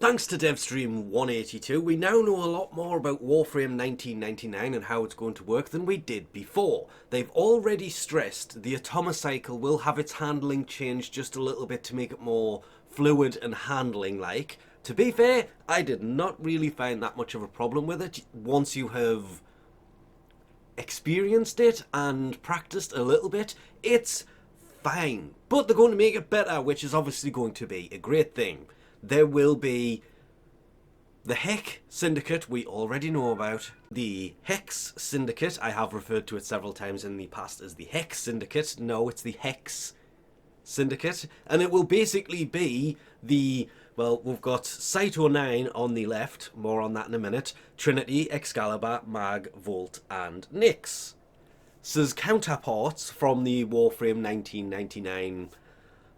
Thanks to DevStream 182, we now know a lot more about Warframe 1999 and how it's going to work than we did before. They've already stressed the Atomicycle will have its handling changed just a little bit to make it more fluid and handling-like. To be fair, I did not really find that much of a problem with it once you have experienced it and practiced a little bit. It's fine, but they're going to make it better, which is obviously going to be a great thing. There will be the Hex Syndicate we already know about. The Hex Syndicate, I have referred to it several times in the past as the Hex Syndicate. No, it's the Hex Syndicate. And it will basically be the, well, we've got Site 09 on the left, more on that in a minute, Trinity, Excalibur, Mag, Volt, and Nyx. So there's counterparts from the Warframe 1999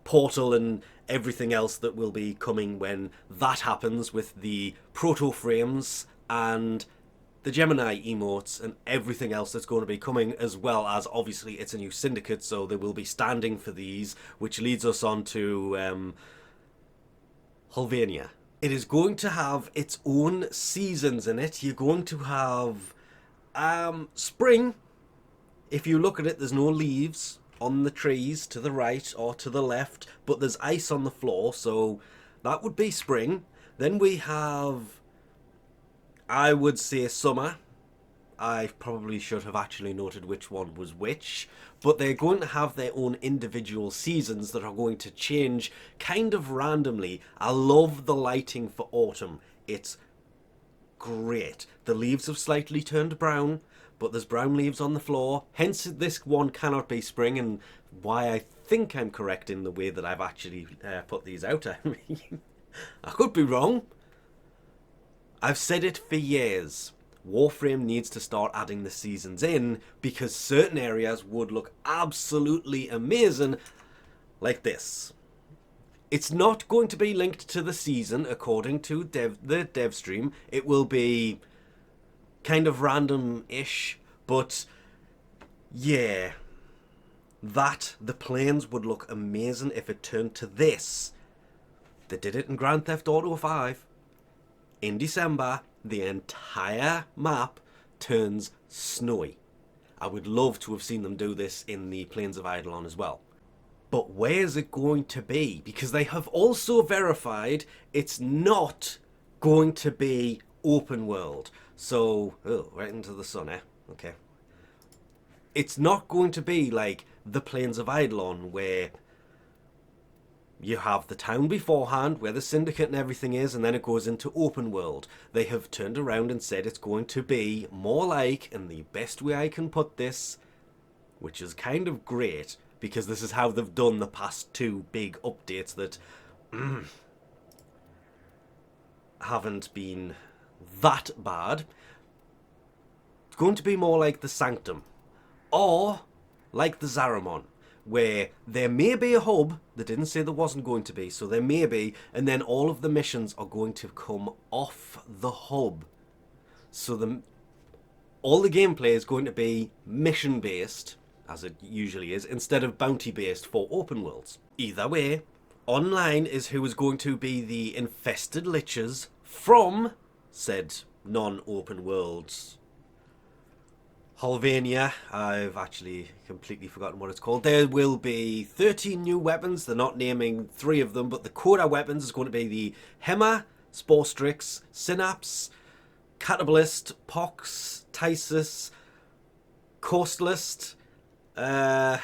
portal and everything else that will be coming when that happens, with the proto frames and the Gemini emotes and everything else that's going to be coming, as well as obviously it's a new syndicate, so they will be standing for these, which leads us on to Hulvania. It is going to have its own seasons in it. You're going to have spring. If you look at it, there's no leaves on the trees to the right or to the left, but there's ice on the floor, so that would be spring. Then we have, I would say, summer. I probably should have actually noted which one was which, but they're going to have their own individual seasons that are going to change kind of randomly. I love the lighting for autumn. It's great. The leaves have slightly turned brown, but there's brown leaves on the floor, hence this one cannot be spring, and why I think I'm correct in the way that I've actually put these out. I mean, I could be wrong. I've said it for years. Warframe needs to start adding the seasons in, because certain areas would look absolutely amazing, like this. It's not going to be linked to the season according to the dev stream. It will be kind of random-ish, but yeah, the planes would look amazing if it turned to this. They did it in Grand Theft Auto 5. In December, the entire map turns snowy. I would love to have seen them do this in the Plains of Eidolon as well. But where's it going to be? Because they have also verified it's not going to be open world. So, right into the sun, eh? Okay. It's not going to be like the Plains of Eidolon, where you have the town beforehand, where the syndicate and everything is, and then it goes into open world. They have turned around and said it's going to be more like, in the best way I can put this, which is kind of great, because this is how they've done the past two big updates that haven't been that bad. It's going to be more like the Sanctum, or like the Zaramon, where there may be a hub. They didn't say there wasn't going to be, so there may be, and then all of the missions are going to come off the hub. So all the gameplay is going to be mission based, as it usually is, instead of bounty based for open worlds. Either way, online is who is going to be the infested liches from said non-open worlds. Hulvania, I've actually completely forgotten what it's called. There will be 13 new weapons. They're not naming 3 of them, but the Coda weapons is going to be the Hema, Sporestrix, Synapse, Catabalist, Pox, Tysus, Coastlist, Hirudu,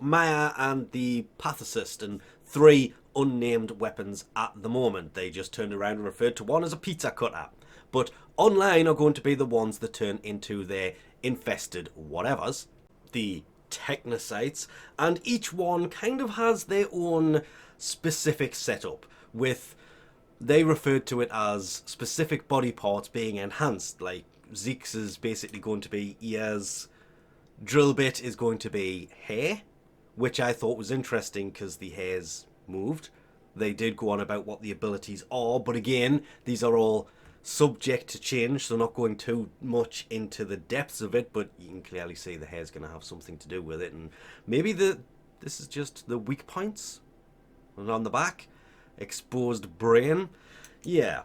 Maya, and the Pathicist, and 3 unnamed weapons at the moment. They just turned around and referred to one as a pizza cutter. But online are going to be the ones that turn into their infested whatevers, the technocytes, and each one kind of has their own specific setup, with, they referred to it as specific body parts being enhanced. Like Zeke's is basically going to be ears, Drillbit is going to be hair, which I thought was interesting because the hair's moved. They did go on about what the abilities are, but again, these are all subject to change, so not going too much into the depths of it, but you can clearly see the hair's going to have something to do with it, and maybe this is just the weak points. And on the back, exposed brain. Yeah.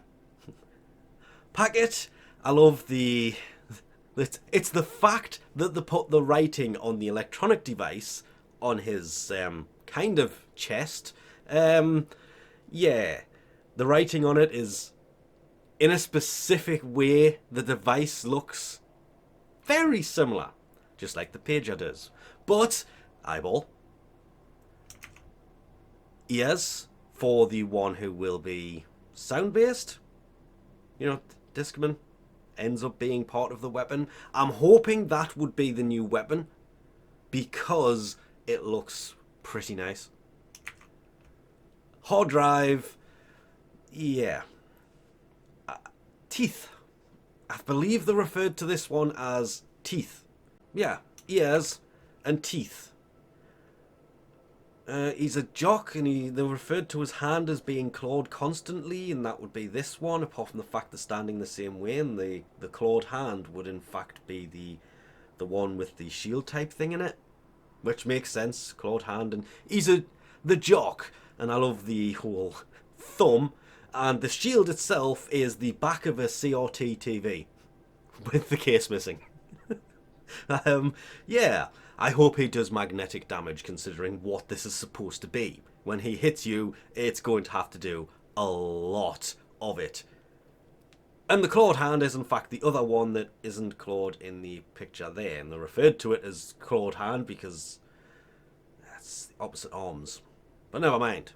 Packet, I love the... It's the fact that they put the writing on the electronic device on his kind of chest. Yeah, the writing on it is in a specific way. The device looks very similar, just like the pager does. But eyeball, ears for the one who will be sound-based. You know, Discman ends up being part of the weapon. I'm hoping that would be the new weapon because it looks pretty nice. Hard drive, yeah. Teeth. I believe they referred to this one as teeth. Yeah, ears and teeth. He's a jock, and they referred to his hand as being clawed constantly, and that would be this one, apart from the fact they're standing the same way, and the clawed hand would in fact be the one with the shield type thing in it, which makes sense, clawed hand. And he's the jock, and I love the whole thumb, and the shield itself is the back of a CRT TV with the case missing. Yeah, I hope he does magnetic damage, considering what this is supposed to be. When he hits you, it's going to have to do a lot of it. And the clawed hand is in fact the other one that isn't clawed in the picture there, and they referred to it as clawed hand because that's the opposite arms. But never mind.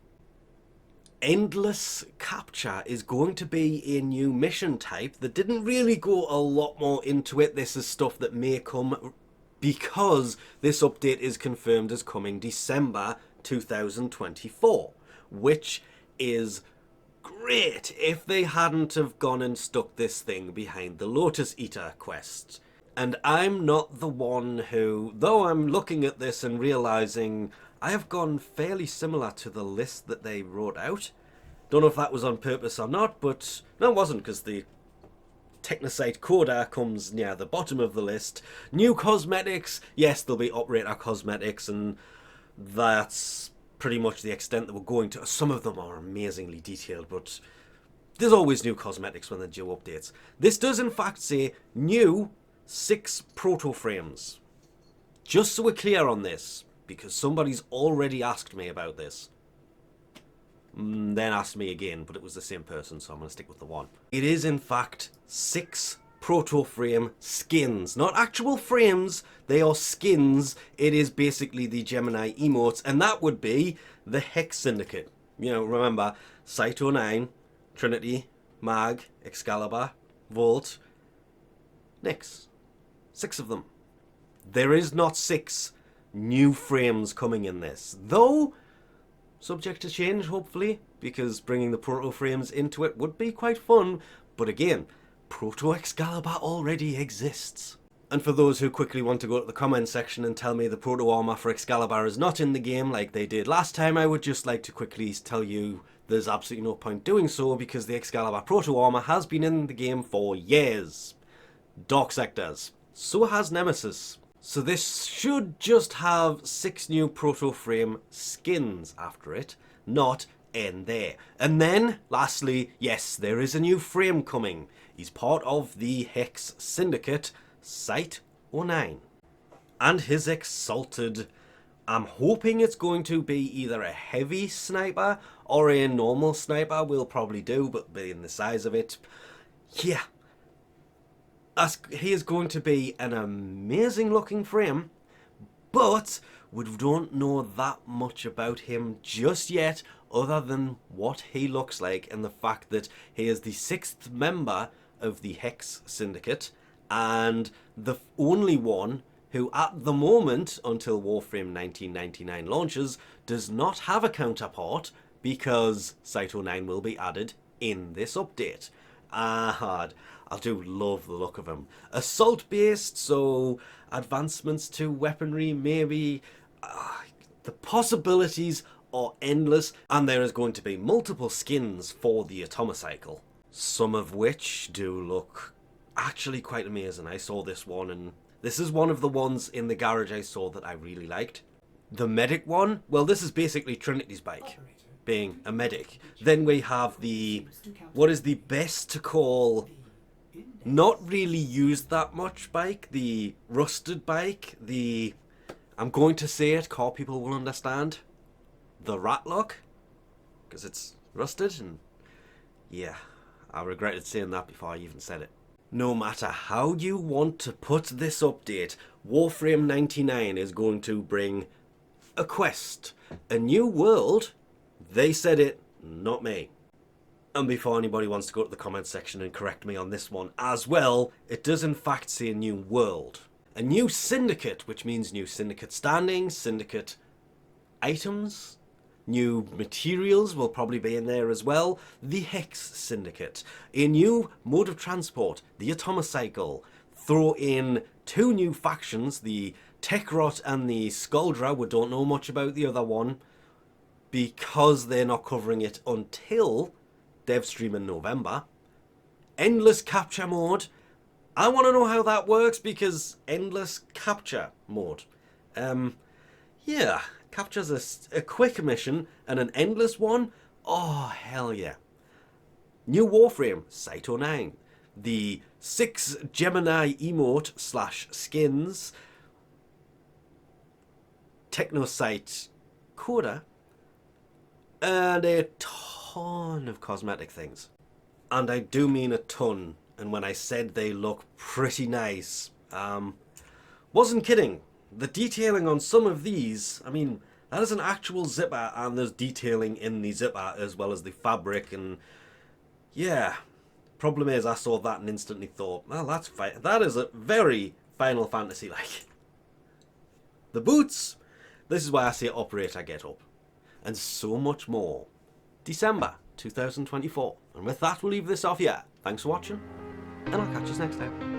Endless Capture is going to be a new mission type that didn't really go a lot more into it. This is stuff that may come because this update is confirmed as coming December 2024, which is great if they hadn't have gone and stuck this thing behind the Lotus Eater quest. And I'm not the one who, though I'm looking at this and realizing I have gone fairly similar to the list that they wrote out. Don't know if that was on purpose or not, but no, it wasn't, because the Technosite Coda comes near the bottom of the list. New cosmetics, yes, there'll be operator cosmetics, and that's pretty much the extent that we're going to. Some of them are amazingly detailed, but there's always new cosmetics when they do updates. This does in fact say new 6 proto frames. Just so we're clear on this, because somebody's already asked me about this. Then asked me again, but it was the same person, so I'm going to stick with the one. It is in fact 6 proto frame skins. Not actual frames, they are skins. It is basically the Gemini emotes, and that would be the Hex Syndicate. You know, remember, Site 09, Trinity, Mag, Excalibur, Volt, Nyx. 6 of them. There is not 6 new frames coming in this, though subject to change hopefully, because bringing the proto frames into it would be quite fun. But again, proto Excalibur already exists. And for those who quickly want to go to the comment section and tell me the proto armor for Excalibur is not in the game like they did last time, I would just like to quickly tell you there's absolutely no point doing so, because the Excalibur proto armor has been in the game for years. Dark Sectors. So has Nemesis. So this should just have 6 new proto frame skins after it, not in there. And then, lastly, yes, there is a new frame coming. He's part of the Hex Syndicate, Site 09. And his Exalted. I'm hoping it's going to be either a heavy sniper or a normal sniper. Will probably do, but being the size of it, yeah. He is going to be an amazing looking frame, but we don't know that much about him just yet, other than what he looks like and the fact that he is the 6th member of the Hex Syndicate, and the only one who at the moment, until Warframe 1999 launches, does not have a counterpart, because Site 09 will be added in this update. I do love the look of him. Assault based, so advancements to weaponry maybe. The possibilities are endless, and there is going to be multiple skins for the Atomocycle, some of which do look actually quite amazing. I saw this one, and this is one of the ones in the garage I saw that I really liked. The medic one, well, this is basically Trinity's bike. being a medic. Then we have the, what is the best to call, not really used that much bike, the rusted bike, the, I'm going to say it, car people will understand, the Ratlock, because it's rusted, and yeah, I regretted saying that before I even said it. No matter how you want to put this update, Warframe 99 is going to bring a quest, a new world. They said it, not me. And before anybody wants to go to the comments section and correct me on this one as well, it does in fact say a new world. A new syndicate, which means new syndicate standings, syndicate items, new materials will probably be in there as well. The Hex Syndicate. A new mode of transport, the Atomocycle. Throw in 2 new factions, the Techrot and the Skuldra. We don't know much about the other one because they're not covering it until Devstream in November. Endless Capture Mode. I want to know how that works because Endless Capture Mode. Yeah, captures a quick mission and an endless one. Oh, hell yeah. New Warframe, Site 09. The 6 Gemini emote / skins. Technosite Coda. And a ton of cosmetic things. And I do mean a ton. And when I said they look pretty nice, wasn't kidding. The detailing on some of these, I mean, that is an actual zipper, and there's detailing in the zipper as well as the fabric, and yeah. Problem is, I saw that and instantly thought, well, that's fine. That is a very Final Fantasy-like. The boots, this is why I say operator get up. And so much more. December 2024. And with that, we'll leave this off here. Thanks for watching, and I'll catch you next time.